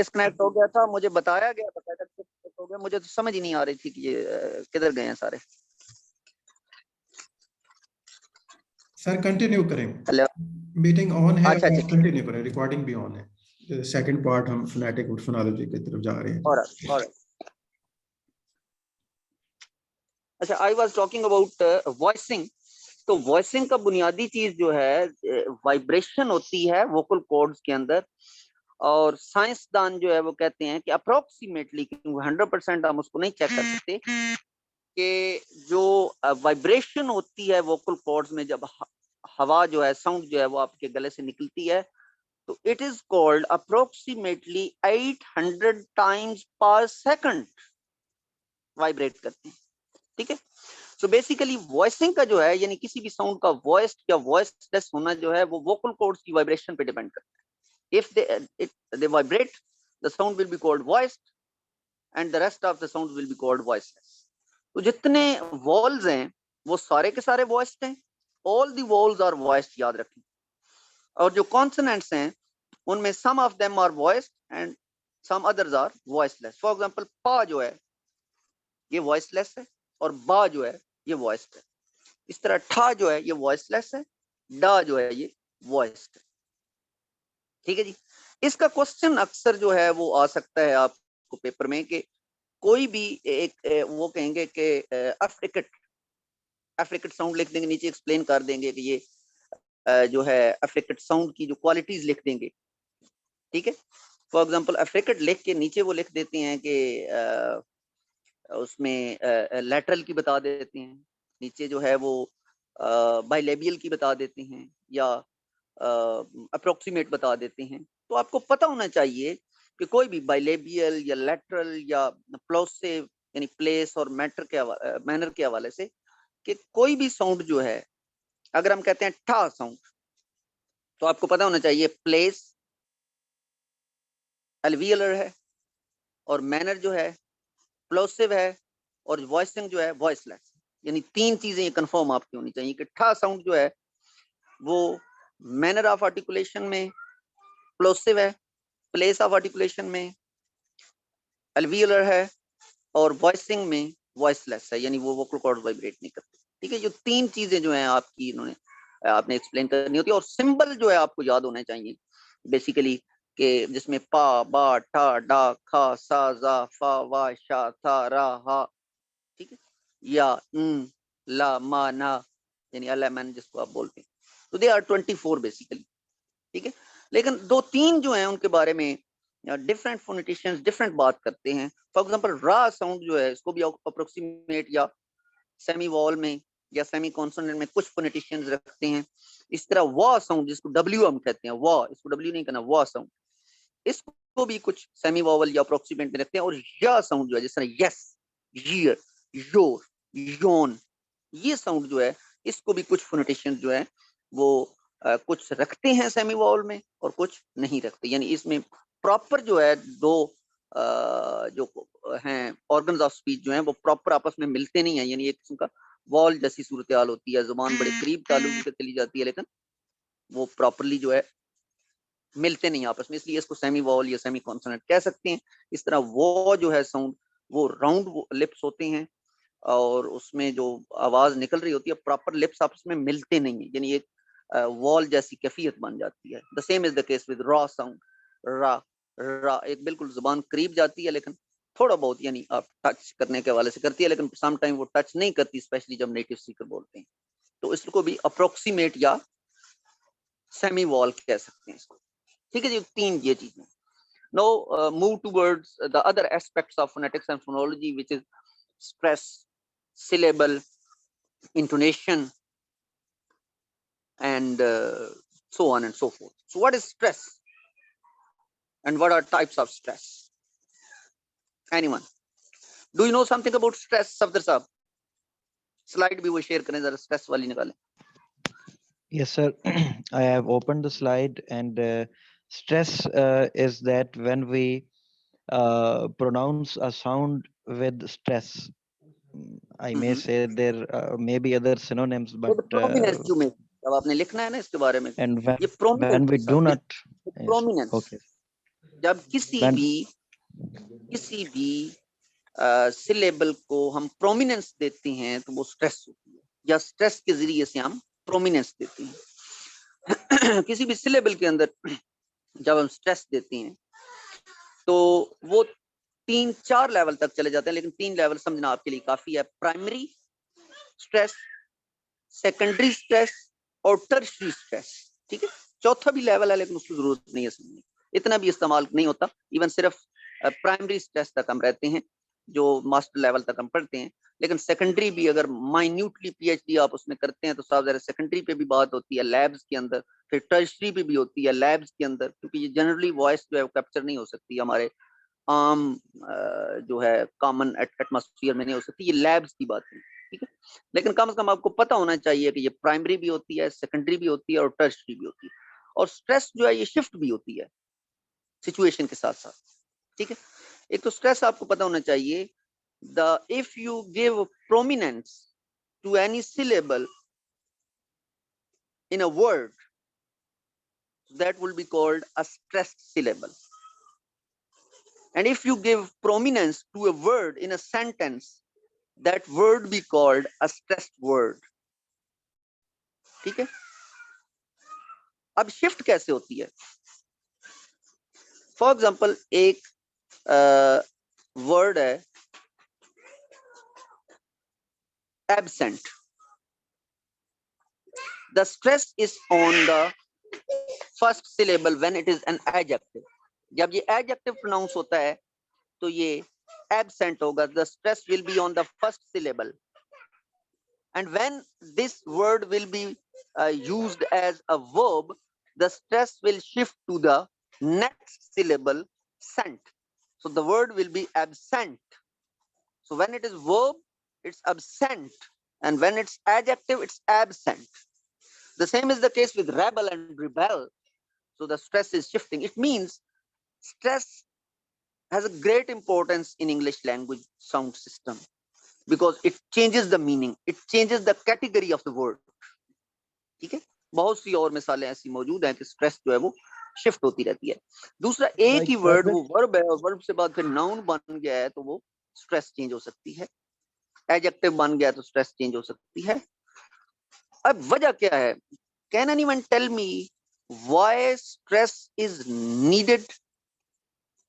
Disconnect हो गया था, मुझे बताया गया था डिस्कनेक्ट हो गया, मुझे तो समझ ही नहीं आ रही थी कि ये किधर गए हैं सारे। सर कंटिन्यू करें, हेलो, मीटिंग ऑन है, अच्छा अच्छा, कंटिन्यू करें, रिकॉर्डिंग भी ऑन है। सेकंड पार्ट हम फोनेटिक और फोनोलॉजी की तरफ जा रहे हैं। ऑलराइट। अच्छा, I was talking about voicing. तो वॉइसिंग का बुनियादी चीज जो है वाइब्रेशन होती है वोकल कॉर्ड्स के अंदर, और साइंसदान जो है वो कहते हैं कि अप्रोक्सीमेटली, 100% हम उसको नहीं चेक कर सकते, कि जो वाइब्रेशन होती है वोकल कॉर्ड्स में जब हवा जो है, साउंड जो है वो आपके गले से निकलती है, तो it is called approximately 800 times पर सेकंड वाइब्रेट करते हैं। ठीक है। सो बेसिकली वॉइसिंग का जो है, यानी किसी भी साउंड का वॉइस्ड या वॉइसलेस होना जो है, वो वोकल कॉर्ड्स की वाइब्रेशन पे डिपेंड करता है। If they vibrate, the sound will be called voiced and the rest of the sounds will be called voiceless. तो जितने वॉल्स हैं वो सारे के सारे वॉइस्ड हैं, all the vowels are voiced, याद रखें। और जो कॉन्सोनेंट्स हैं उनमें some of them are voiced and some others are voiceless. For example, पा जो है ये वॉइसलेस है और बा जो है ये वॉइस्ड है। इस तरह ठा जो है ये वॉइसलेस है, डा जो है ये वॉइस्ड है। ठीक है जी। इसका क्वेश्चन अक्सर जो है वो आ सकता है आपको पेपर में, कि कोई भी एक वो कहेंगे कि अफ्रिकेट साउंड लिख देंगे, नीचे एक्सप्लेन कर देंगे कि ये जो है अफ्रिकेट साउंड की जो क्वालिटीज लिख देंगे। ठीक है। फॉर एग्जांपल अफ्रिकेट लिख के नीचे वो लिख देते हैं कि उसमें लैटरल की बता देते हैं, नीचे जो है वो बाइलेबियल की बता देते हैं, या अप्रोक्सीमेट बता देते हैं। तो आपको पता होना चाहिए कि कोई भी बाइलेबियल या लैटरल या प्लोसिव, यानी प्लेस और मैनर के हवाले से, कि कोई भी साउंड जो है, अगर हम कहते हैं ठा साउंड, तो आपको पता होना चाहिए प्लेस एल्वियलर है, और मैनर जो है प्लोसिव है, और वॉइसिंग जो है वॉइसलेस। यानी तीन चीजें ये कंफर्म आपकी होनी चाहिए कि ठा साउंड जो है वो मैनर ऑफ आर्टिकुलेशन में प्लोसिव है, प्लेस ऑफ आर्टिकुलेशन में एल्वियलर है, और वॉइसिंग में वॉइसलेस है, यानी वो वोकल कॉर्ड वाइब्रेट नहीं करते। ठीक है। जो तीन चीजें जो हैं आपकी इन्होंने आपने एक्सप्लेन करनी होती है, और सिंबल जो है आपको याद होने चाहिए बेसिकली, के जिसमें पा बा ठा डा खा सा जा फा वा शा था रा हा। ठीक है। या ला मा ना, यानी अलेमन जिसको आप बोलते हैं। तो दे आर 24 बेसिकली। ठीक है। लेकिन दो तीन जो हैं उनके बारे में डिफरेंट फोनेटिशियंस डिफरेंट बात करते हैं। फॉर एग्जांपल रा साउंड जो है, इसको भी अप्रोक्सीमेट या सेमी वॉल में या सेमी कॉन्सोनेंट में कुछ फोनेटिशियंस रखते हैं। इस तरह वा साउंड, जिसको डब्ल्यू हम कहते हैं, वा, इसको डब्ल्यू नहीं करना, वा साउंड, इसको भी कुछ सेमी वॉवल या अप्रोक्सीमेट में रखते हैं। और या साउंड जो है, जिस तरह यस, यर, योर, योन, ये साउंड जो है, इसको भी कुछ फोनेटिशियंस जो है वो कुछ रखते हैं सेमी वॉवल में और कुछ नहीं रखते। यानी इसमें प्रॉपर जो है दो जो हैं ऑर्गन्स ऑफ स्पीच जो हैं वो प्रॉपर आपस में मिलते नहीं है। यानी एक किस्म का वॉल जैसी सूरत हाल होती है, जुबान बड़े करीब ताल्लुक से चली जाती है, लेकिन वो प्रॉपरली जो है मिलते नहीं आपस में, इसलिए इसको सेमी वॉल या सेमी कॉन्सोनेंट कह सकते हैं। इस तरह वो जो है साउंड, वो राउंड लिप्स होते हैं, और उसमें जो आवाज निकल रही होती है, प्रॉपर लिप्स आपस में मिलते नहीं है, यानी एक वॉल जैसी कैफियत बन जाती है। The same is the case with raw sound. रा रा एक बिल्कुल जुबान करीब जाती है, लेकिन थोड़ा बहुत, यानी आप टच करने के हवाले से करती है, लेकिन सम टाइम वो टच नहीं करती, स्पेशली जब नेटिव स्पीकर बोलते हैं। तो इसको भी अप्रोक्सीमेट या सेमी वॉल कह सकते हैं इसको। ठीक है जी। तीन ये चीजें। Now move towards the other aspects of phonetics and phonology, which is stress, syllable, intonation, and so on and so forth. So what is stress and what are types of stress? Anyone? Do you know something about stress, Safdar Sahab? Slide भी वो share करें जरा, stress वाली निकालें। Yes, sir. I have opened the slide, and stress is that when we pronounce a sound with stress. I may say there may be other synonyms, but prominence you make, अब आपने लिखना है ना इसके बारे में, and ये when we prominence do not, yes, prominence, okay, जब किसी मैम भी सिलेबल को हम प्रोमिनेंस देते हैं तो वो स्ट्रेस होती है, या स्ट्रेस के जरिए से हम प्रोमिनेंस देते हैं। किसी भी सिलेबल के अंदर जब हम स्ट्रेस देते हैं तो वो 3-4 लेवल तक चले जाते हैं, लेकिन 3 लेवल समझना आपके लिए काफी है। प्राइमरी स्ट्रेस, सेकेंडरी स्ट्रेस और टर्शियरी स्ट्रेस। ठीक है, चौथा भी लेवल है लेकिन उसकी जरूरत नहीं है समझने, इतना भी इस्तेमाल नहीं होता। इवन सिर्फ प्राइमरी स्ट्रेस तक हम रहते हैं, जो मास्टर लेवल तक हम पढ़ते हैं। लेकिन सेकेंडरी भी अगर माइन्यूटली पीएचडी आप उसमें करते हैं तो साहब जरा सेकेंडरी पे भी बात होती है लैब्स के अंदर, फिर टर्शियरी पे भी होती है लैब्स के अंदर, क्योंकि ये जनरली वॉइस जो है कैप्चर नहीं हो सकती हमारे आम जो है कॉमन एटमॉस्फेयर में नहीं हो सकती, ये लैब्स की बात है। ठीक है, लेकिन कम से कम आपको पता होना चाहिए कि ये प्राइमरी भी होती है, सेकेंडरी भी होती है और टर्शियरी भी होती है। और स्ट्रेस जो है ये शिफ्ट भी होती है सिचुएशन के साथ साथ। ठीक है, एक तो स्ट्रेस आपको पता होना चाहिए, if you give prominence to any syllable in a word, that will be called a stressed syllable. And if you give prominence to a word in a sentence, that word be called a stressed word. ठीक है, अब shift कैसे होती है? For example एक word है absent. The stress is on the first syllable when it is an adjective. जब ये adjective pronounce होता है तो ये absent होगा. The stress will be on the first syllable. And when this word will be used as a verb, the stress will shift to the next syllable, sent. So the word will be absent. So when it is verb, it's absent, and when it's adjective, it's absent. The same is the case with rebel and rebel. So the stress is shifting. It means stress has a great importance in English language sound system because it changes the meaning, it changes the category of the word. ठीक है, बहुत सी और मिसालें ऐसी मौजूद हैं कि stress जो है वो शिफ्ट होती रहती है। दूसरा, एक ही वर्ड वो वर्ब है और वर्ब से बाद फिर नाउन बन गया है तो वो स्ट्रेस चेंज हो सकती है, एडजेक्टिव बन गया तो स्ट्रेस चेंज हो सकती है। अब वजह क्या है? Can anyone tell me why stress is needed,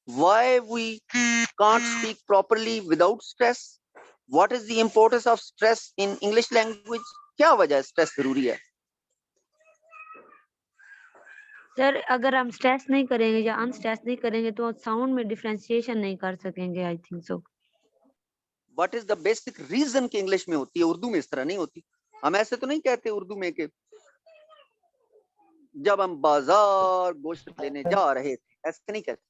why we can't speak properly without stress, what is the importance of stress in English language? क्या वजह है स्ट्रेस जरूरी है? सर अगर हम स्ट्रेस नहीं करेंगे या अनस्ट्रेस नहीं करेंगे तो साउंड में डिफरेंशिएशन नहीं कर सकेंगे। I think so. What is the basic reason कि इंग्लिश में होती है, उर्दू में इस तरह नहीं होती। हम ऐसे तो नहीं कहते उर्दू में कि जब हम बाजार गोश्त लेने जा रहे थे, ऐसे नहीं कहते,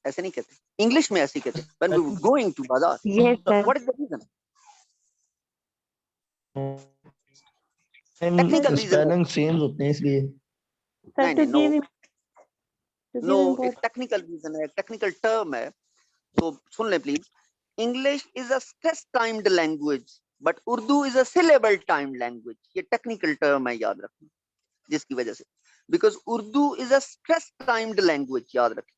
ऐसे नहीं कहते। इंग्लिश में ऐसे कहते when we were going to bazaar. Yes sir. What is the reason? Technical reason spelling same होते हैं इसलिए। नहीं नहीं, नो एक टेक्निकल रीजन है, टेक्निकल टर्म है, तो सुन ले please. English is a stress timed language but Urdu is a syllable timed language. ये टेक्निकल टर्म है, याद रखना, जिसकी वजह से, because Urdu is a stress timed language, याद रखें,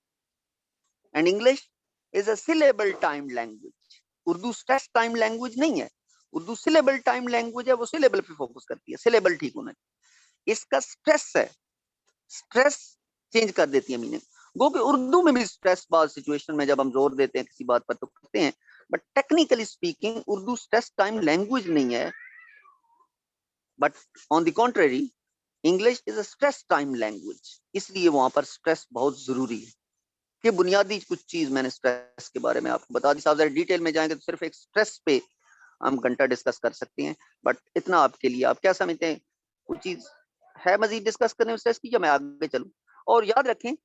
and English is a syllable timed language. Urdu stress time language नहीं है, उर्दू सिलेबल टाइम लैंग्वेज है, वो सिलेबल पे फोकस करती है, सिलेबल ठीक होना चाहिए। इसका स्ट्रेस है, स्ट्रेस चेंज कर देती है मीनिंग। गो कि उर्दू में भी स्ट्रेस बाद सिचुएशन में जब हम जोर देते हैं किसी बात पर तो करते हैं, but technically speaking Urdu stress time language नहीं है, but on the contrary English is a stress time language, इसलिए वहां पर स्ट्रेस बहुत जरूरी है। कि बुनियादी कुछ चीज मैंने स्ट्रेस के बारे में आपको बता दी। साहब डिटेल में जाएंगे तो सिर्फ एक स्ट्रेस पे हम घंटा डिस्कस कर सकते हैं, बट इतना आपके लिए, आप क्या समझते हैं कुछ चीज है मजीद डिस्कस करने में स्ट्रेस की, या मैं आगे चलूं? और याद रखें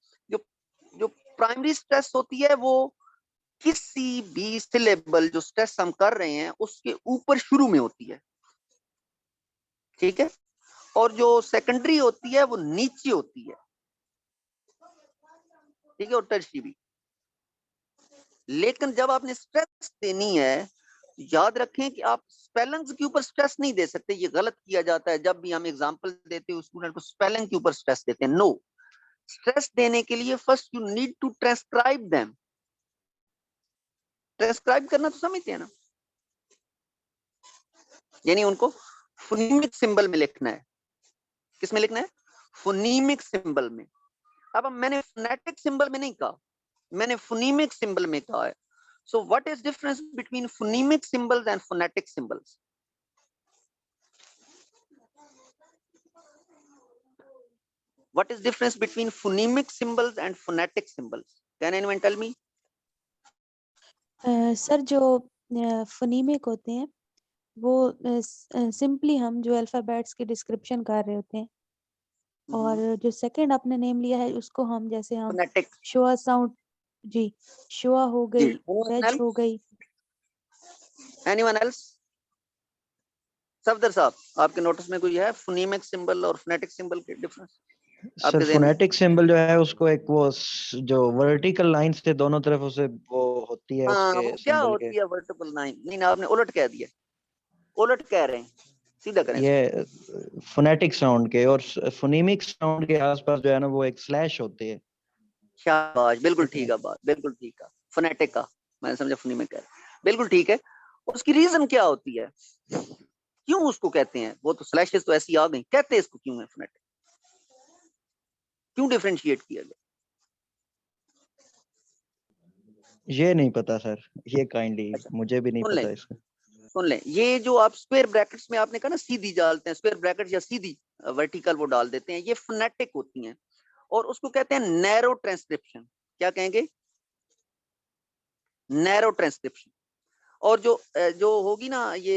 जो प्राइमरी स्ट्रेस होती है वो किसी भी सिलेबल जो स्ट्रेस हम कर रहे हैं उसके ऊपर शुरू में होती है, ठीक है, और जो सेकेंडरी होती है वो नीचे होती है, ठीक है, और टर्शियरी भी। लेकिन जब आपने स्ट्रेस देनी है, याद रखें कि आप स्पेलिंग्स के ऊपर स्ट्रेस नहीं दे सकते, ये गलत किया जाता है। जब भी हम एग्जांपल देते हैं स्टूडेंट को स्पेलिंग के ऊपर स्ट्रेस देते हैं, नो, स्ट्रेस देने के लिए first you need to transcribe them. Transcribe करना तो समझते हैं ना, यानी उनको फोनीमिक सिंबल में लिखना है। किस में लिखना है? फोनीमिक सिंबल में। अब मैंने फोनेटिक सिंबल में नहीं कहा, मैंने फोनीमिक सिंबल में कहा है। So what is difference between phonemic symbols and phonetic symbols? What is difference between phonemic symbols and phonetic symbols? Can anyone tell me? Sir जो फोनीमिक होते हैं वो सिंपली हम जो अल्फाबेट्स के डिस्क्रिप्शन कर रहे होते हैं, और जो सेकंड आपने नेम लिया है उसको हम जैसे हम Phonetic. शुआ साउंड, जी शुआ हो गई, Anyone वेज else? हो गई। Anyone else? सफदर साहब, आपके नोटिस में कोई है फोनीमिक सिंबल और फोनेटिक सिंबल के डिफरेंस? सर फोनेटिक सिंबल जो है उसको एक वो जो वर्टिकल लाइन से दोनों तरफ उसे वो होती है हाँ, उसके वो क्या सिंबल होती के। है वर्टिकल लाइन? नहीं ना, आपने उलट कह दिया, उलट कह रहे हैं, सीधा करें। ये फोनेटिक साउंड के, और फोनीमिक साउंड के आसपास जो है ना वो एक स्लैश होती है। शाबाश, बिल्कुल ठीक है बात, बिल्कुल ठीक है। फोनेटिक का मैंने समझा फोनीमिक कह रहे हैं, बिल्कुल ठीक है। उसकी रीजन क्या होती है, क्यों उसको कहते हैं? वो तो स्लैशेस तो ऐसी आ गई, कहते हैं इसको क्यों है फोनेटिक? क्यों डिफरेंशिएट किया गया? ये नहीं पता सर, ये काइंडली अच्छा, मुझे भी नहीं सुन पता लें, इसका। सुन लें। ये जो आप स्क्वायर ब्रैकेट्स में आपने कहा ना सीधी डालते हैं, स्क्वायर ब्रैकेट या सीधी वर्टिकल वो डाल देते हैं, ये फोनेटिक होती हैं और उसको कहते हैं नैरो ट्रांसक्रिप्शन। क्या कहेंगे? Narrow transcription. और जो होगी ना ये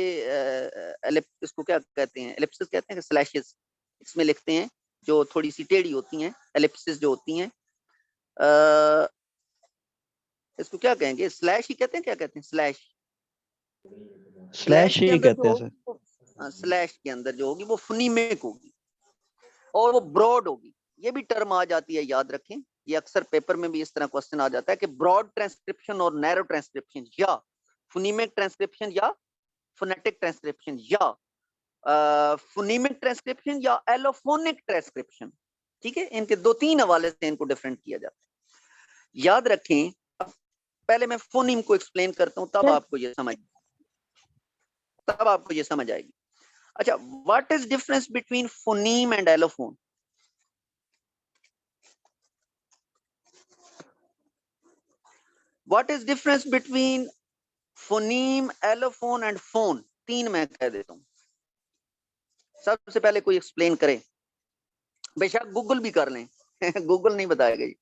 इसको क्या कहते हैं? एलिप्सिस कहते हैं, स्लैशेस इसमें लिखते हैं जो थोड़ी सी टेढ़ी होती हैं, एलिप्सिस जो होती हैं, इसको क्या कहेंगे? स्लैश ही कहते हैं, क्या कहते हैं? स्लैश। स्लैश के ही अंदर कहते जो हैं होगी सर। स्लैश के अंदर जो होगी वो फोनीमिक होगी और वो ब्रॉड होगी। ये भी टर्म आ जाती है, याद रखें, ये अक्सर पेपर में भी इस तरह क्वेश्चन आ जाता है कि ब्रॉड ट्रांसक्रिप्शन और नैरो ट्रांसक्रिप्शन, या फोनीमिक ट्रांसक्रिप्शन या फोनेटिक ट्रांसक्रिप्शन, या फोनीमिक ट्रांसक्रिप्शन या एलोफोनिक ट्रांसक्रिप्शन। ठीक है, इनके दो तीन हवाले से इनको डिफरेंट किया जाता है, याद रखें। पहले मैं फोनीम को एक्सप्लेन करता हूं, तब आपको ये समझ आएगी। अच्छा, what is difference between phoneme and allophone? What is difference between phoneme, allophone and phone? तीन मैं कह देता हूं, सबसे पहले कोई एक्सप्लेन करे, बेशक गूगल भी कर लें गूगल नहीं बताएगा ये।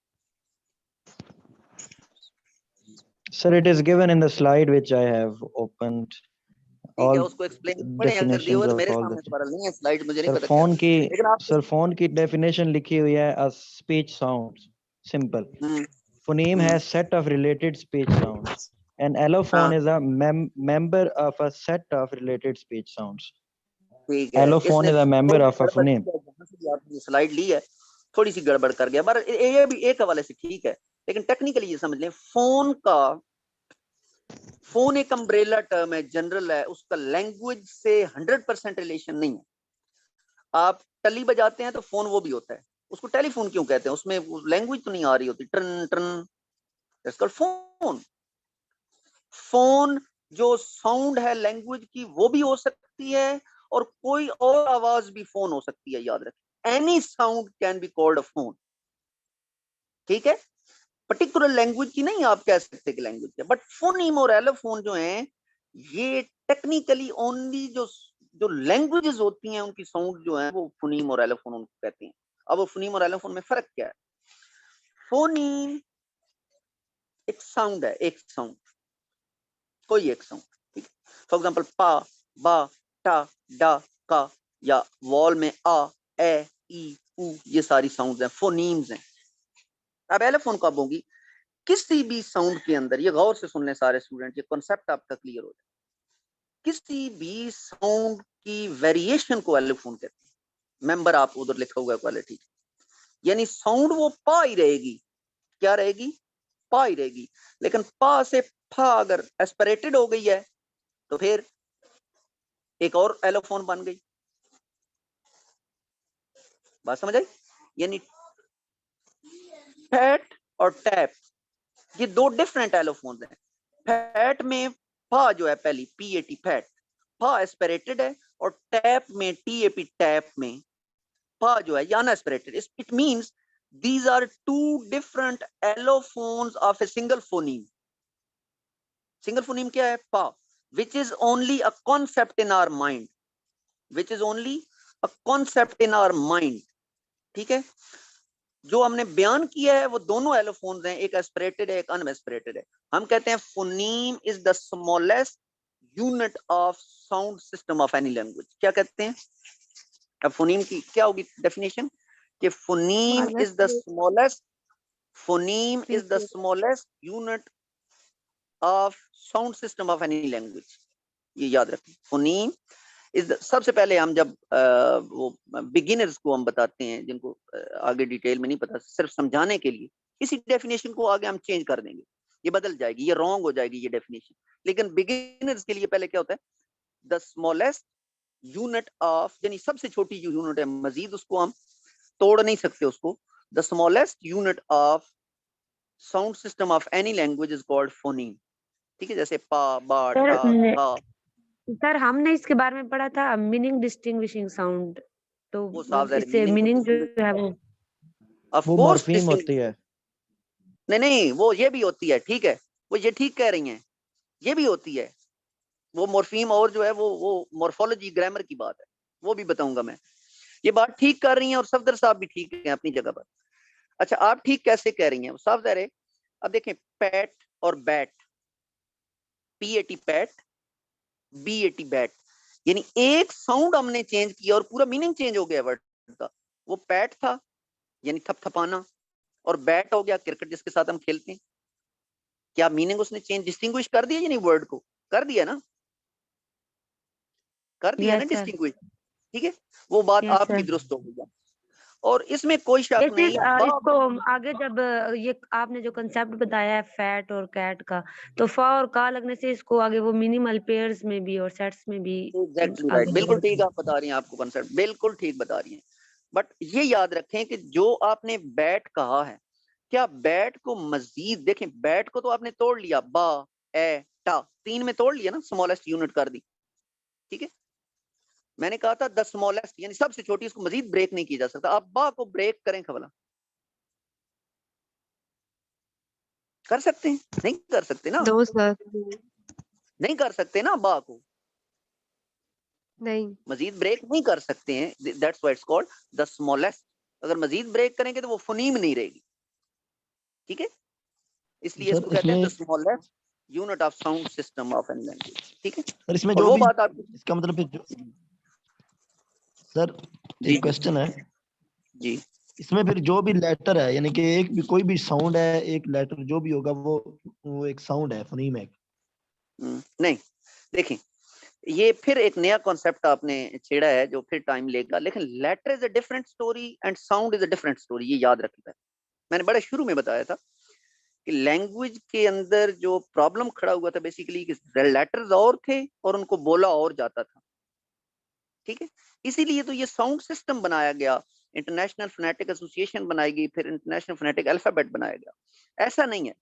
Sir, it is given in the slide which I have opened. ठीक है, All उसको एक्सप्लेन पढ़े, अगर दिए definitions हुए तो of मेरे all the सामने तो नहीं है स्लाइड, मुझे नहीं सर पता क्या, फोन की लेकिन आप सर फोन की डेफिनेशन लिखी हुई है as speech sounds. Simple. Phoneme has set of related speech sounds. An allophone is a member of a set of related speech sounds. ठीक है, Allophone इसने is a member थोड़ी of a गड़बड़ phoneme. की है, जहाँ से भी आपने स्लाइड ली है थोड़ी सी गड़बड़ कर गया, पर ये भी एक हवाले से ठीक है, लेकिन टेक्निकली ये समझ लें, फोन एक अम्ब्रेला टर्म है, जनरल है, उसका लैंग्वेज से 100% रिलेशन नहीं है। आप टली बजाते हैं तो फोन वो भी होता है, उसको टेलीफोन क्यों कहते हैं? उसमें लैंग्वेज तो नहीं आ रही होती, ट्रन ट्रन, इसका फोन। फोन जो साउंड है लैंग्वेज की वो भी हो सकती है, और कोई और आवाज भी फोन हो सकती है, याद रखें, any sound can be called a phone. ठीक है, पर्टिकुलर लैंग्वेज की नहीं आप कह सकते कि लैंग्वेज है, बट फोनीम और एलोफोन जो हैं ये टेक्निकली ओनली जो लैंग्वेजेस होती हैं उनकी साउंड जो है वो फोनीम और एलोफोन उनको कहते हैं। अब वो फोनीम और एलोफोन में फर्क क्या है? फोनीम एक साउंड है, एक साउंड, कोई एक साउंड, ठीक है। फॉर एग्जांपल पा, बा, टा, डा, का, या वॉल में आ, ए, ई, उ, ये सारी साउंड्स हैं, फोनीम्स हैं। अब एलोफोन कब होगी? किसी भी साउंड के अंदर, ये गौर से सुन लें सारे स्टूडेंट, ये कॉन्सेप्ट आपका क्लियर हो जाए, किसी भी साउंड की वेरिएशन को एलोफोन कहते हैं। मेंबर आप उधर लिखा हुआ है क्वालिटी, यानी साउंड वो पा ही रहेगी, क्या रहेगी? पा ही रहेगी, लेकिन पा से फा अगर एस्पिरेटेड हो गई है तो फिर एक और एलोफोन बन गई। बात समझ आई? यानी फैट और टैप ये दो डिफरेंट एलोफोन्स हैं। फैट में फा जो है पहली PAT फैट, फा एस्पिरेटेड है, और टैप में TAP टैप में फा जो है ये unaspirated. It means these are two different allophones of a single phoneme. Single phoneme क्या है? फा, which is only a concept in our mind, which is only a concept in our mind. ठीक है, जो हमने बयान किया है वो दोनों एलोफोन्स हैं, एक एस्पिरेटेड है एक अनएस्पिरेटेड है। हम कहते हैं phoneme is the smallest unit of sound system of any language. क्या कहते हैं? अब फोनीम की क्या होगी डेफिनेशन? कि phoneme is the smallest, phoneme is the smallest unit of sound system of any language. ये याद रखें, फोनीम सबसे पहले हम जब वो बिगिनर्स को हम बताते हैं, जिनको आगे डिटेल में नहीं पता, सिर्फ समझाने के लिए इसी डेफिनेशन को आगे हम चेंज कर देंगे, ये बदल जाएगी, ये रॉन्ग हो जाएगी ये डेफिनेशन। लेकिन बिगिनर्स के लिए पहले क्या होता है? द स्मॉलेस्ट यूनिट ऑफ, यानी सबसे छोटी जो यूनिट है, मजीद उसको हम तोड़ नहीं सकते उसको। The smallest unit of sound system of any language is called phoneme. ठीक है, जैसे पा, बा, टा, था। सर हमने इसके बारे में पढ़ा था मीनिंग डिस्टिंग्विशिंग साउंड, तो वो साफ इससे मीनिंग जो है वो मॉर्फीम होती है। नहीं, वो ये भी होती है, ठीक है, वो ये ठीक कह रही हैं, ये भी होती है वो मॉर्फीम, और जो है वो मॉर्फोलॉजी ग्रामर की बात है, वो भी बताऊंगा मैं। ये बात ठीक कर रही हैं और सफदर साहब भी ठीक है अपनी जगह पर। अच्छा, आप ठीक कैसे कह रही हैं? साफ ज़ाहिर है। अब देखें, पैट और bat, PAT PAT, BAT bat, यानी एक साउंड हमने चेंज किया और पूरा मीनिंग चेंज हो गया वर्ड का। वो पैट था यानी थपथपाना, और बैट हो गया क्रिकेट जिसके साथ हम खेलते हैं। क्या मीनिंग उसने चेंज, डिस्टिंग्विश कर दिया यानी वर्ड को? कर दिया ना, कर दिया ना डिस्टिंग्विश। ठीक है, वो बात आपकी दुरुस्त हो गई। और इसमें कोई शक नहीं। इसको आगे जब ये आपने जो कंसेप्ट बताया है फैट और कैट का, तो फा और का लगने से इसको आगे वो मिनिमल पेयर्स में भी और सेट्स में भी एग्जैक्टली राइट, बिल्कुल ठीक आप बता रही हैं, आपको कंसेप्ट बिल्कुल ठीक बता रही हैं। बट ये याद रखें कि जो आपने बैट कहा है, क्या बैट को मजीद देखें, बैट को तो आपने तोड़ लिया, बा, ए, टा, तीन में तोड़ लिया ना, स्मॉलेस्ट यूनिट कर दी। ठीक है, मैंने कहा था द स्मॉलेस्ट यानी सबसे छोटी, उसको मजीद ब्रेक नहीं किया जा सकता। आप बा को ब्रेक करें खबला, कर सकते हैं? नहीं कर सकते ना, नहीं कर सकते ना, बा को नहीं मजीद ब्रेक नहीं कर सकते हैं। That's why it's called the smallest. अगर मजीद ब्रेक करेंगे तो वो फोनीम नहीं रहेगी। ठीक है, इसलिए इसको कहते हैं the smallest unit of sound system of an language. ठीक है, सर इसमें और जो वो भी बात आप, इसका मतलब फिर सर एक क्वेश्चन है जी, इसमें फिर जो भी लेटर है, यानी कि एक भी कोई भी साउंड है, एक लेटर जो भी होगा वो एक साउंड है, फोनीम है। नहीं, देखें, ये फिर एक नया कॉन्सेप्ट आपने छेड़ा है जो फिर टाइम लेगा। लेकिन letter is a different story and sound is a different story, ये याद रखिएगा। मैंने बड़े शुरू में बताया था कि लैंग्वेज के अंदर जो प्रॉब्लम खड़ा हुआ था बेसिकली कि लेटर्स और थे और उनको बोला और जाता था। ठीक है, इसीलिए तो ये साउंड सिस्टम बनाया गया, इंटरनेशनल फोनेटिक एसोसिएशन बनाई गई, फिर इंटरनेशनल फोनेटिक अल्फाबेट बनाया गया। ऐसा नहीं है,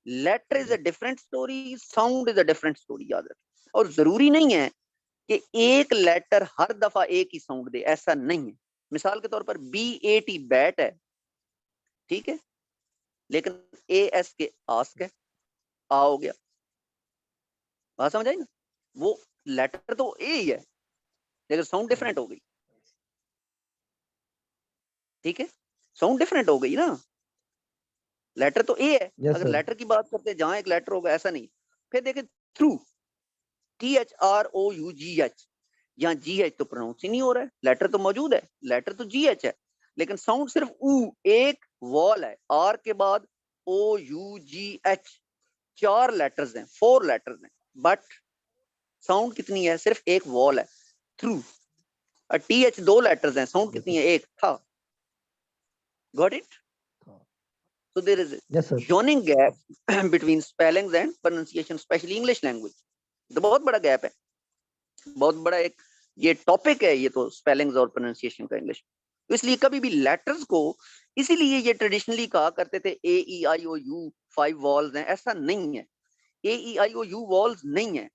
letter is a different story, sound is a different story, याद रखें। और जरूरी नहीं है कि एक लेटर हर दफा एक ही साउंड दे, ऐसा नहीं है। मिसाल के तौर पर BAT बैट है, ठीक है, लेकिन AS के आस्क है, आ हो गया, बात समझ आई ना? वो लेटर तो ए ही है लेकिन साउंड डिफरेंट हो गई। ठीक है, साउंड डिफरेंट हो गई ना, लेटर तो ए है। अगर लेटर की बात करते हैं जहां एक लेटर होगा, ऐसा नहीं। फिर देखें थ्रू, THROUGH, यहाँ GH तो प्रोनाउंस ही नहीं हो रहा है, लेटर तो मौजूद है, लेटर तो GH है, लेकिन साउंड सिर्फ ऊ, एक वॉल है, आर के बाद OUGH, 4 लेटर्स हैं, 4 लेटर्स हैं, बट साउंड कितनी है? सिर्फ एक वॉल है, थ्रू। TH 2 लेटर्स हैं, साउंड कितनी है? एक, था। Got it? So there is a yawning gap between spellings and pronunciation, especially English language. तो बहुत बड़ा गैप है, बहुत बड़ा एक ये टॉपिक है, ये तो स्पेलिंग्स और प्रोनाउंसिएशन का इंग्लिश। तो इसलिए कभी भी लेटर्स को इसीलिए ये ट्रेडिशनली कहा करते थे ए ई आई ओ यू 5 वॉल्स हैं, ऐसा नहीं है, ए ई आई ओ यू वॉल्स नहीं है,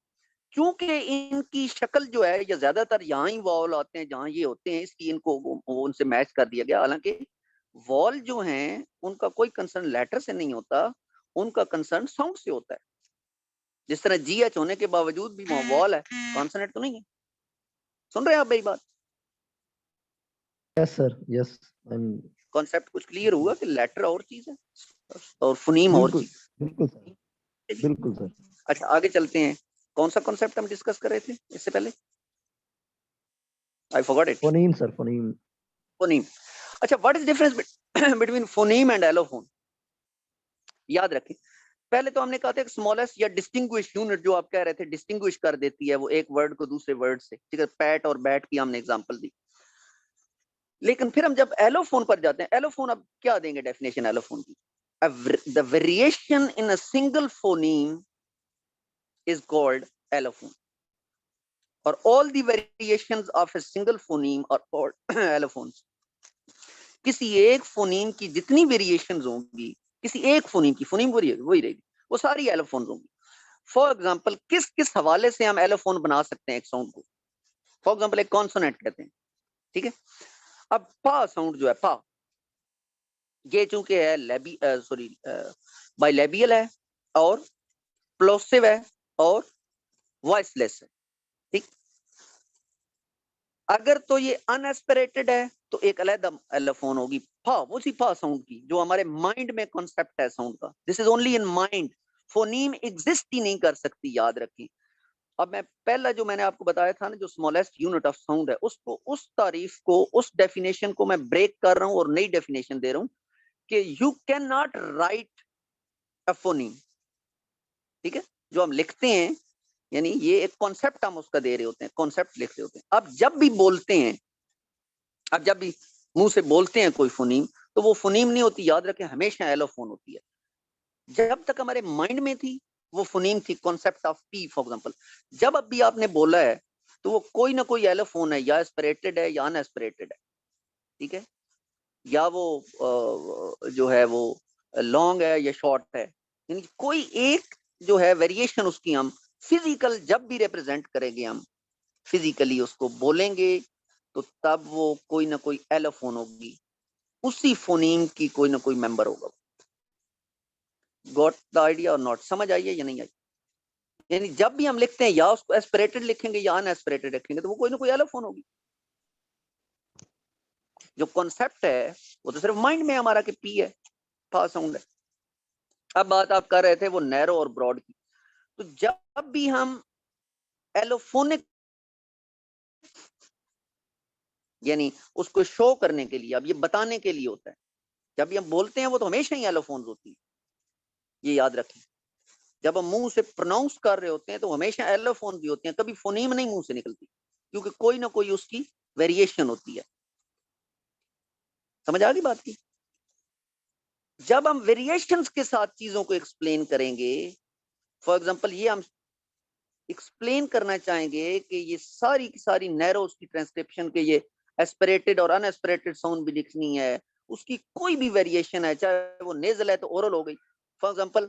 क्योंकि इनकी शक्ल जो है ये ज्यादातर यहाँ ही वॉल आते हैं जहाँ ये होते हैं, इसकी इनको उनसे मैच कर दिया गया। हालांकि वॉल जो हैं उनका कोई कंसर्न लेटर से नहीं होता, उनका कंसर्न साउंड से होता है। जिस तरह जी एच होने के बावजूद भी वहाँ वॉल है, कॉन्सोनेंट तो नहीं है। सुन रहे हैं आप मेरी बात? Yes sir, yes. कॉन्सेप्ट कुछ क्लियर हुआ कि लेटर और चीज है और फोनीम और चीज। बिल्कुल सर, बिल्कुल सर। अच्छा आगे चलते हैं, कौन सा कॉन्सेप्ट हम डिस्कस कर रहे थे इससे पहले? I forgot it. Phoneme sir, phoneme. Phoneme. अच्छा, what is difference between phoneme and allophone? याद रखें, पहले तो हमने कहा था स्मॉलेस्ट या डिस्टिंग्विश यूनिट, जो आप कह रहे थे डिस्टिंग्विश कर देती है वो एक वर्ड को दूसरे वर्ड से, ठीक है, पैट और बैट की हमने एग्जांपल दी। लेकिन फिर हम जब एलोफोन पर जाते हैं, एलोफोन अब क्या देंगे डेफिनेशन एलोफोन की? The variation in a single phoneme is called allophone, or all the variations of a single phoneme are called allophones. किसी एक फोनीम की जितनी वेरिएशंस होंगी, किसी एक फोनीम की, फोनीम वही रहेगी, वो सारी एलोफोन्स होंगी। फॉर एग्जांपल किस किस हवाले से हम एलोफोन बना सकते हैं एक साउंड को? फॉर एग्जांपल एक कॉन्सोनेंट कहते हैं, ठीक है। अब पा साउंड जो है, पा, ये चूंकि है बाइलेबियल है और प्लोसिव है और वॉइसलेस है, ठीक। अगर तो ये अनएस्पिरेटेड है तो एक अलग एलोफोन होगी, फा, वो सी फा साउंड की, जो हमारे माइंड में कॉन्सेप्ट है साउंड का। This is only in mind, phoneme exist ही नहीं कर सकती, याद रखिए। अब मैं पहला जो मैंने आपको बताया था ना, जो स्मॉलेस्ट यूनिट ऑफ साउंड है, उसको, उस तारीफ को, उस डेफिनेशन को मैं ब्रेक कर रहा हूं और नई डेफिनेशन दे रहा हूं कि you can not right a phoneme, ठीक है। जो हम लिखते हैं, यानी ये एक कॉन्सेप्ट हम उसका दे रहे होते हैं, कॉन्सेप्ट लिख रहे होते हैं। अब जब भी बोलते हैं, अब जब भी मुंह से बोलते हैं कोई फोनीम, तो वो फोनीम नहीं होती, याद रखें, हमेशा एलोफोन होती है। जब तक हमारे माइंड में थी वो फोनीम थी, concept of P for example. जब अब भी आपने बोला है तो वो कोई ना कोई एलोफोन है, या एस्पिरेटेड है या अनएस्पिरेटेड है, ठीक है, या वो जो है वो लॉन्ग है या शॉर्ट है, यानी कोई एक जो है वेरिएशन उसकी हम फिजिकल जब भी रिप्रेजेंट करेंगे, हम फिजिकली उसको बोलेंगे, तो तब वो कोई ना कोई एलोफोन होगी, उसी फोनीम की कोई ना कोई मेंबर होगा। गॉट द आइडिया और नॉट? समझ आई है या नहीं आई? यानी जब भी हम लिखते हैं, या उसको एस्पिरेटेड लिखेंगे या अनएस्पिरेटेड लिखेंगे, तो वो कोई ना कोई एलोफोन होगी। जो कॉन्सेप्ट है वो तो सिर्फ माइंड में हमारा कि पी है, पा साउंड है। अब बात आप कर रहे थे वो नैरो और ब्रॉड की, तो जब भी हम एलोफोनिक, यानी उसको शो करने के लिए, अब ये बताने के लिए होता है, जब भी हम बोलते हैं वो तो हमेशा ही एलोफोन्स होती है, ये याद रखें। जब हम मुंह से प्रोनाउंस कर रहे होते हैं तो हमेशा एलोफोन भी होते हैं, कभी फोनीम नहीं मुंह से निकलती, क्योंकि कोई ना कोई उसकी वेरिएशन होती है। समझ आ गई बात की? जब हम वेरिएशंस के साथ चीजों को एक्सप्लेन करेंगे, फॉर एग्जांपल ये हम एक्सप्लेन करना चाहेंगे कि ये सारी की सारी नैरोस की ट्रांसक्रिप्शन के ये एस्पिरेटेड और अनएस्पिरेटेड साउंड भी लिखनी है, उसकी कोई भी वेरिएशन है, चाहे वो नेजल है तो ओरल हो गई। फॉर एग्जांपल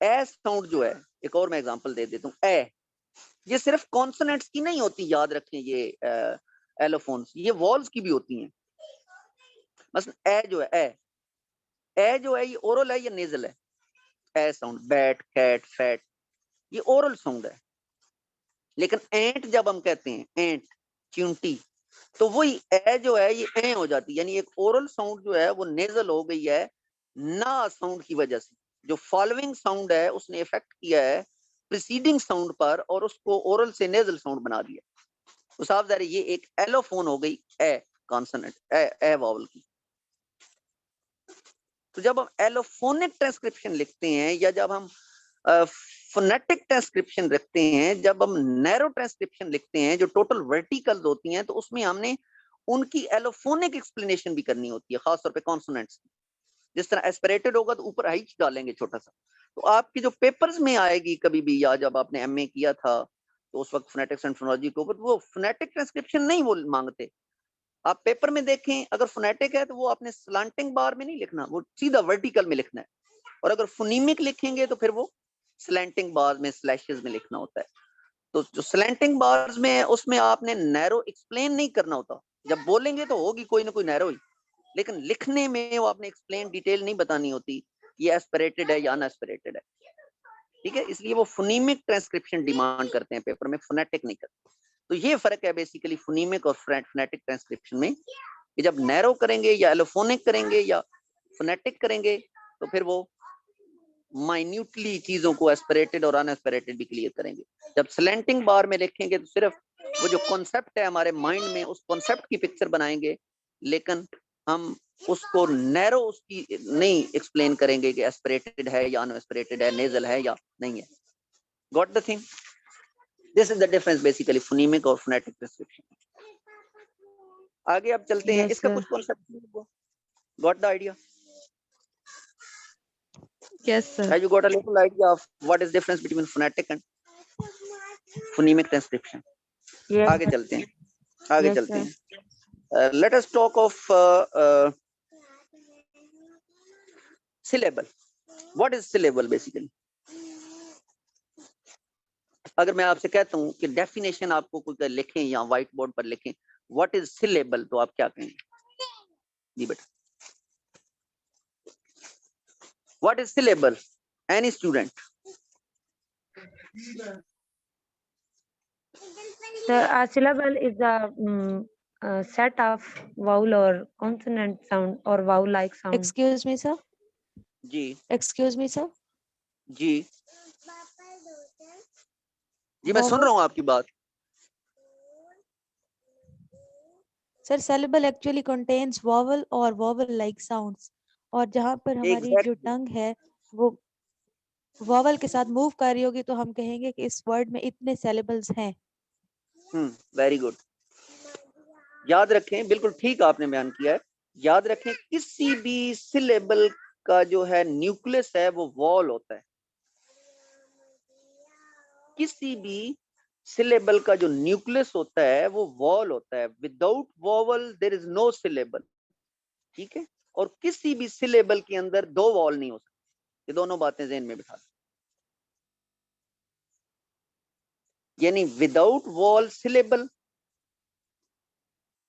ए साउंड जो है, एक और मैं एग्जांपल दे देता हूँ, ए, ये सिर्फ कॉन्सोनेंट्स की नहीं होती, याद रखें, ये एलोफोन्स, ये वॉल्स की भी होती हैं। मसलन ए जो है, ए जो है, ये ओरल है या नेजल है? ए साउंड, बैट, कैट, फैट, ये ओरल साउंड है। लेकिन एंट जब हम कहते हैं, एंट, चींटी, तो वही ए जो है ये ए हो जाती है, यानी एक ओरल साउंड जो है वो नेजल हो गई है ना साउंड की वजह से। जो फॉलोइंग साउंड है उसने इफेक्ट किया है प्रीसीडिंग साउंड पर और उसको ओरल से नेजल साउंड बना दिया, तो साफ ज़ाहिर ये एक एलोफोन हो गई, ए कॉन्सोनेंट, ए वॉवल की। तो जब हम एलोफोनिक ट्रांसक्रिप्शन लिखते हैं या जब हम फोनेटिक ट्रांसक्रिप्शन रखते हैं, जब हम नैरो ट्रांसक्रिप्शन लिखते हैं जो टोटल वर्टिकल्स होती हैं, तो उसमें हमने उनकी एलोफोनिक एक्सप्लेनेशन भी करनी होती है, खासतौर पे कॉन्सोनेंट्स। जिस तरह एस्पिरेटेड होगा तो ऊपर हाइच डालेंगे छोटा सा, तो आपके जो पेपर्स में आएगी कभी भी, या जब आपने एमए किया था तो उस वक्त फोनेटिक्स एंड फोनोलॉजी के ऊपर वो फोनेटिक ट्रांसक्रिप्शन नहीं वो मांगते, आप पेपर में देखें, अगर फोनेटिक है तो वो आपने स्लैंटिंग बार में नहीं लिखना, वो सीधा वर्टिकल में लिखना है, और अगर फोनीमिक लिखेंगे तो फिर वो स्लैंटिंग बार में स्लैशेस में लिखना होता है। तो जो स्लैंटिंग बार्स में है उसमें आपने नैरो एक्सप्लेन नहीं करना होता, जब बोलेंगे तो होगी कोई ना कोई नैरो ही, लेकिन लिखने में वो आपने एक्सप्लेन डिटेल नहीं बतानी होती, ये एस्पिरेटेड है या अनएस्पिरेटेड है, ठीक है। इसलिए वो फोनीमिक ट्रांसक्रिप्शन डिमांड करते हैं पेपर में, फोनेटिक नहीं करते। तो ये फर्क है बेसिकली फोनीमिक और फोनेटिक ट्रांसक्रिप्शन में, कि जब नैरो करेंगे या एलोफोनिक करेंगे या फोनेटिक करेंगे तो फिर वो माइन्यूटली चीजों को एस्पिरेटेड और अनएस्पिरेटेड भी क्लियर करेंगे। जब स्लैंटिंग बार में लिखेंगे तो सिर्फ वो जो कॉन्सेप्ट है हमारे माइंड में, उस कॉन्सेप्ट की पिक्चर बनाएंगे, लेकिन हम उसको नैरो उसकी नहीं एक्सप्लेन करेंगे कि एस्पिरेटेड है या अनएस्पिरेटेड है, नेजल है या नहीं है। Got the thing? This is the difference basically phonemic और फोनेटिक ट्रांसक्रिप्शन। आगे अब चलते हैं, इसका कुछ concept, got the idea? Yes, sir. Have you got a little idea of what is difference between phonetic and phonemic transcription? Yes, आगे चलते हैं, आगे Yes, चलते हैं। Let us talk of syllable. What is syllable basically? अगर मैं आपसे कहता हूँ कि डेफिनेशन आपको कोई लिखें या व्हाइट बोर्ड पर लिखें, what is syllable, तो आप क्या कहेंगे? जी बेटा, what is syllable? Any student? The syllable is a set of vowel or consonant sound or vowel-like sound. Excuse me, sir. Ji Excuse me, sir. जी जी, मैं सुन रहा हूँ आपकी बात। Sir, syllable actually contains vowel or vowel-like sounds. और जहाँ पर हमारी जो टंग है वो vowel के साथ मूव कर रही होगी तो हम कहेंगे कि इस वर्ड में इतने syllables हैं। वेरी गुड, याद रखें, बिल्कुल ठीक आपने बयान किया है। याद रखें, किसी भी सिलेबल का जो है न्यूक्लियस है वो वॉल होता है। किसी भी सिलेबल का जो न्यूक्लियस होता है वो वॉल होता है। Without vowel there is no syllable, ठीक है। और किसी भी सिलेबल के अंदर दो वॉल नहीं हो सकती। ये दोनों बातें ज़हन में बिठा, यानी विदाउट वॉल सिलेबल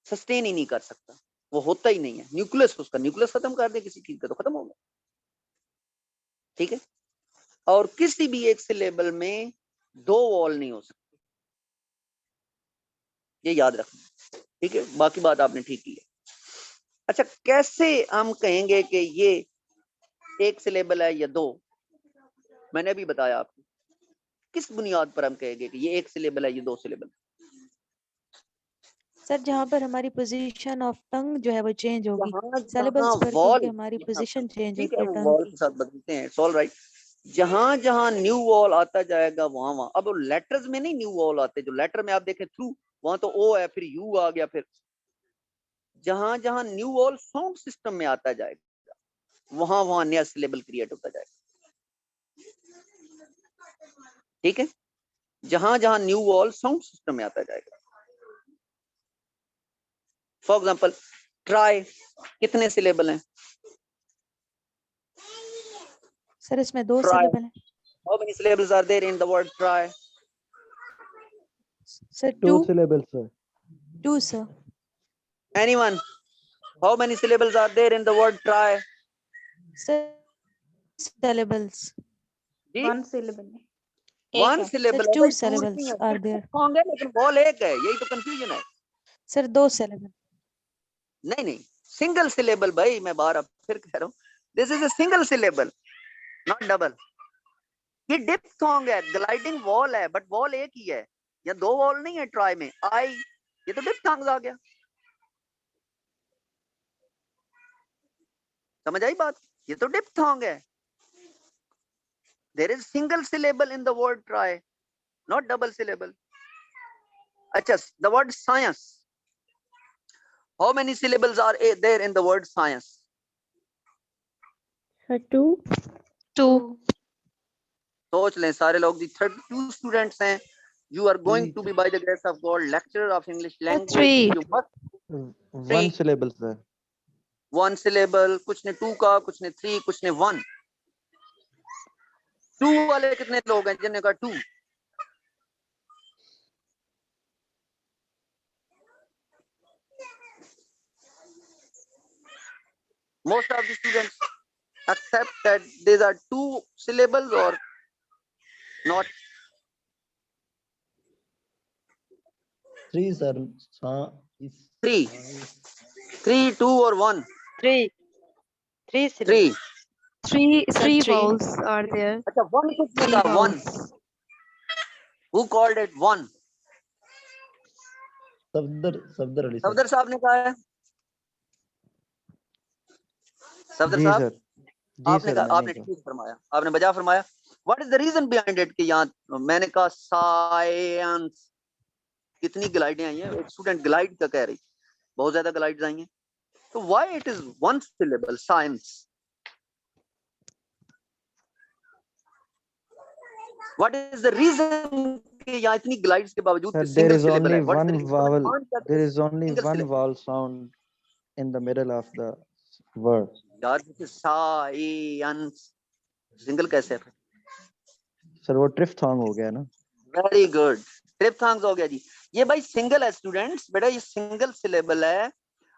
सस्टेन ही नहीं कर सकता, वो होता ही नहीं है। न्यूक्लियस, उसका न्यूक्लियस खत्म कर दे किसी चीज का तो खत्म हो गया, ठीक है। और किसी भी एक सिलेबल में दो वॉल नहीं हो सकती, ये याद रखना, ठीक है। बाकी बात आपने ठीक की है। अच्छा, कैसे हम कहेंगे कि ये एक सिलेबल है या दो? मैंने अभी बताया आपको, किस बुनियाद पर हम कहेंगे कि ये एक सिलेबल है, ये दो सिलेबल? सर, जहाँ पर हमारी पोजीशन ऑफ टंग जो है वो चेंज होगी, सिलेबल्स पर वॉल, क्योंकि हमारी पोजीशन चेंज ठीक होती है, है वो टंग वॉल की। के साथ बदलते हैं, इट्स ऑल राइट। जहां जहां न्यू वॉल आता जाएगा वहां वहां, अब लेटर्स में नहीं न्यू वॉल आते, जो लेटर में आप देखें थ्रू, वहां तो ओ है, फिर यू आ गया, फिर जहां जहां न्यू वॉल साउंड सिस्टम में आता जाएगा वहां वहां नया सिलेबल क्रिएट होता जाएगा, ठीक है। जहां जहां न्यू वॉल साउंड सिस्टम में आता जाएगा। फॉर एग्जाम्पल, ट्राई कितने सिलेबल हैं? सर, इसमें दो Try. सिलेबल हैं। How many syllables are there in the word try? Sir, Two syllables, sir. Two, sir. Anyone? How many syllables are there in the word try? Sir, syllables. One syllable. One syllable. Sir, two syllables are there. लेकिन wall एक है, यही तो confusion है। Sir, दो syllable. नहीं नहीं, single syllable भाई, मैं बार अब फिर कह रहा हूँ, this is a single syllable, not double. ये डिप्थोंग है, ग्लाइडिंग वॉल है, बट वॉल एक ही है, या दो वॉल नहीं है ट्राई में। आई, ये तो डिप्थोंग आ गया, समझ आई बात? ये तो डिप्थोंग है। There is single syllable in the word try, not double syllable. अच्छा, the word science, how many syllables are there in the word science? Two. सोच लें सारे लोग, जी 32 स्टूडेंट्स हैं। You are going to be by the grace of God lecturer of English language. Three. You must one syllable sir. One syllable, कुछ ने 2 का, कुछ ने 3, कुछ ने 1। 2 वाले कितने लोग हैं जिन्होंने कहा 2? Most of the students accept that these are 2 syllables or not? 3 sir. 3, 2 or 1? 3 3. syllables. Three Sir, three 3 vowels are there. अच्छा 1 किसने Three कहा 1? vowels. Who called it 1? Safdar Ali sir. Safdar साहब ने कहा है। सफदर जी साहब सर। जी आपने सर, कहा, मैंने आपने कहा। ठीक फरमाया, आपने बजा फरमाया। What is the reason behind it कि यहाँ मैंने कहा साइंस, कितनी ग्लाइडें आई हैं, एक स्टूडेंट ग्लाइड का कह रही, बहुत ज्यादा ग्लाइड्स आई हैं, तो why it is one syllable science? What is the reason कि यहाँ इतनी ग्लाइड्स के बावजूद Sir, सिंगल सिलेबल है? What is the one reason? vowel. There is only Single one syllable. vowel sound in the middle of the word. यार science single कैसे है? Sir वो ट्रिफ्थॉन्ग हो गया ना। वेरी गुड, ट्रिफ्थॉन्ग्स हो गया जी। ये भाई सिंगल है स्टूडेंट्स, बेटा ये सिंगल सिलेबल है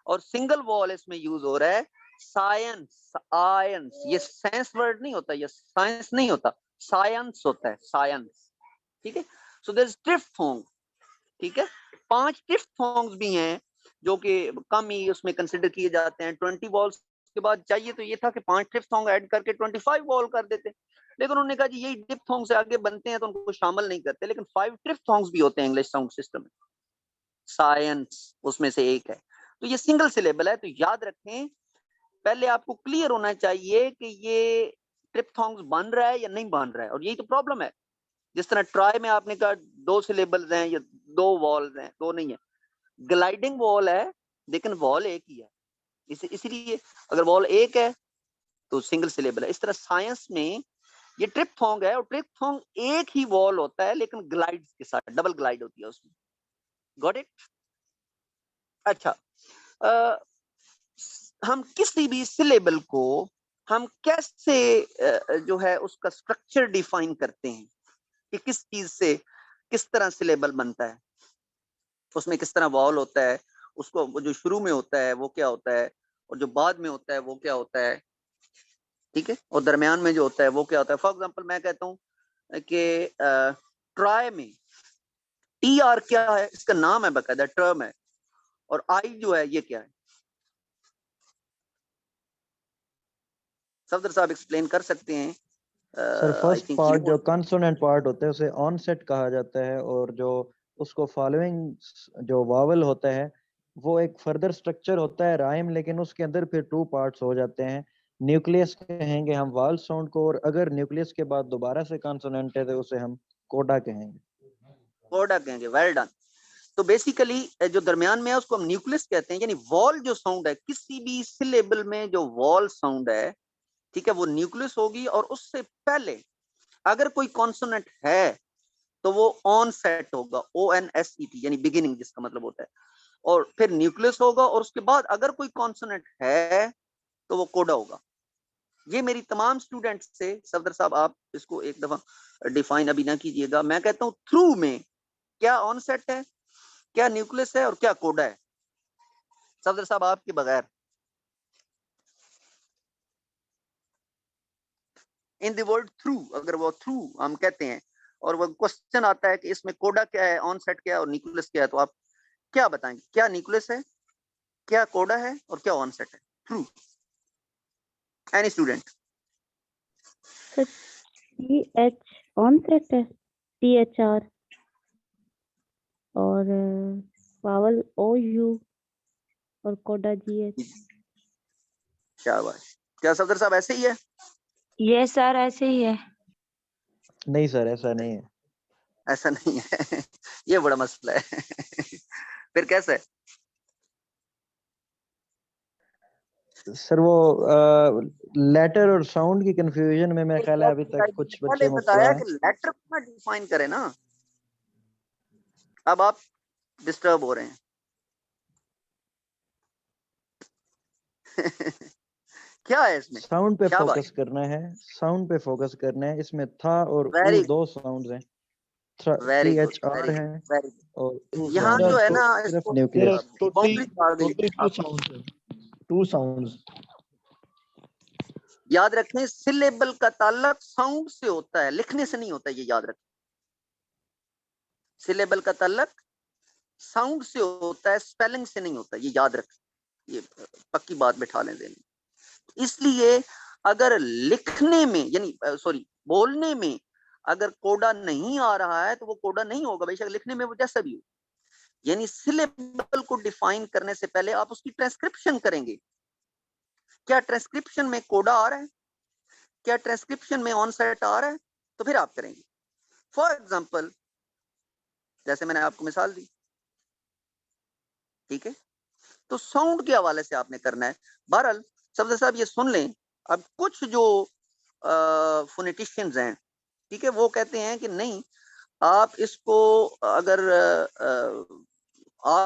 और सिंगल वॉल इसमें यूज हो रहा है। साइंस, आयंस, ये साइंस वर्ड नहीं होता, ये साइंस नहीं होता, साइंस होता है, साइंस। ठीक है, सो देयर इज ट्रिफ्थॉन्ग। ठीक है, 5 ट्रिफ्थॉन्ग्स भी हैं जो कि कम ही उसमें कंसिडर किए जाते हैं। 20 वॉल्स के बाद चाहिए तो ये था कि 5 ट्रिफ्थॉन्ग ऐड करके 25 वॉल कर देते, लेकिन उन्होंने कहा जी यही डिप्थॉन्ग से आगे बनते हैं तो उनको शामिल नहीं करते, लेकिन 5 ट्रिफ्थॉन्ग्स भी होते हैं इंग्लिश साउंड सिस्टम में, साइंस उसमें से एक है। तो ये सिंगल सिलेबल है, तो याद रखें, पहले आपको क्लियर होना चाहिए कि ये ट्रिप्थॉन्ग्स बन रहा है या नहीं बन रहा है, और यही तो प्रॉब्लम है। जिस तरह ट्राई में आपने कहा 2 सिलेबल्स हैं या 2 वॉल्स हैं, 2 नहीं है, ग्लाइडिंग वॉल है लेकिन वॉल एक ही है, इसीलिए अगर वॉल एक है तो सिंगल सिलेबल है। इस तरह साइंस में ये ट्रिप्थॉन्ग है और ट्रिप्थॉन्ग एक ही वॉल होता है लेकिन ग्लाइड्स के साथ डबल ग्लाइड होती है उसमें। Got it? अच्छा, हम किसी भी सिलेबल को हम कैसे जो है उसका स्ट्रक्चर डिफाइन करते हैं कि किस चीज से किस तरह सिलेबल बनता है, उसमें किस तरह वॉल होता है, उसको जो शुरू में होता है वो क्या होता है और जो बाद में होता है वो क्या होता है, ठीक है, और दरमियान में जो होता है वो क्या होता है। फॉर एग्जांपल मैं कहता हूँ कि ट्राई में टी आर क्या है, इसका नाम है, बकायदा टर्म है, और आई जो है ये क्या है? सफदर साहब एक्सप्लेन कर सकते हैं? सर फर्स्ट पार्ट जो कंसोनेंट पार्ट होता है उसे ऑनसेट कहा जाता है, और जो उसको फॉलोइंग जो वावल होता है वो एक फर्दर स्ट्रक्चर होता है राइम, लेकिन उसके अंदर फिर 2 पार्ट्स हो जाते हैं। न्यूक्लियस कहेंगे हम वावल साउंड को, और अगर न्यूक्लियस के बाद दोबारा से कंसोनेंट है तो उसे हम कोडा कहेंगे। कोडा कहेंगे, वेल डन। तो बेसिकली जो दरमियान में है उसको हम न्यूक्लियस कहते हैं, यानी वॉल जो साउंड है किसी भी सिलेबल में जो वॉल साउंड है, ठीक है, वो न्यूक्लियस होगी, और उससे पहले अगर कोई कॉन्सोनेंट है तो वो ऑन सेट होगा, ONSET यानी बिगिनिंग जिसका मतलब होता है, और फिर न्यूक्लियस होगा, और उसके बाद अगर कोई कॉन्सोनेंट है तो वो कोडा होगा। ये मेरी तमाम स्टूडेंट्स से, सफदर साहब आप इसको एक दफा डिफाइन अभी ना कीजिएगा, मैं कहता हूं थ्रू में क्या ऑन सेट है, क्या न्यूक्लियस है और क्या कोडा है। सफदर साहब आपके बगैर, इन द वर्ड थ्रू, अगर वो थ्रू हम कहते हैं और वो क्वेश्चन आता है कि इसमें कोडा क्या है, ऑन सेट क्या है और न्यूक्लियस क्या है, तो आप क्या बताएंगे, क्या न्यूक्लियस है, क्या कोडा है और क्या ऑन सेट है? Through, any student? TH on set है, THR, और वावल OU और कोडा GH। शाबाश। क्या सफदर साहब ऐसे ही है? ये सर ऐसे ही है। नहीं सर ऐसा नहीं है। ऐसा नहीं है ये बड़ा मसला है फिर कैसे है? सर वो लेटर और साउंड की कंफ्यूजन में मेरा ख्याल है अभी तक कुछ बच्चे मुब्तला बताया हैं। कि लेटर अपना डिफाइन करें ना, अब आप डिस्टर्ब हो रहे हैं। क्या है इसमें? साउंड पे क्या बात? फोकस करना है, साउंड पे फोकस करना है। इसमें था और वेरी दो साउंड्स हैं, वेरी गुड, THR वेरी है गुड, वेरी गुड। और टू यहाँ साउंड जो है है, ना सिर्फ इसको न्यूक्लियस। बाउंड्री मार देंगे आप। Two sounds. याद रखें, सिलेबल का ताल्लुक साउंड से होता है, लिखने से नहीं होता, ये याद रखें। सिलेबल का ताल्लुक साउंड से होता है, स्पेलिंग से नहीं होता, ये याद रखें। ये पक्की बात बिठा लें ज़हन में। इसलिए अगर लिखने में यानी सॉरी बोलने में अगर कोडा नहीं आ रहा है तो वो कोडा नहीं होगा, बेशक लिखने में वो जैसा भी हो। यानी सिलेबल को डिफाइन करने से पहले आप उसकी ट्रांसक्रिप्शन करेंगे। क्या ट्रांसक्रिप्शन में कोडा आ रहा है, क्या ट्रांसक्रिप्शन में ऑनसेट आ रहा है, तो फिर आप करेंगे। फॉर एग्जांपल जैसे मैंने आपको मिसाल दी, ठीक है, तो साउंड के हवाले से आपने करना है। बहरहाल सफदर साहब ये सुन लें, अब कुछ जो फोनेटिशियंस हैं, ठीक है, वो कहते हैं कि नहीं, आप इसको अगर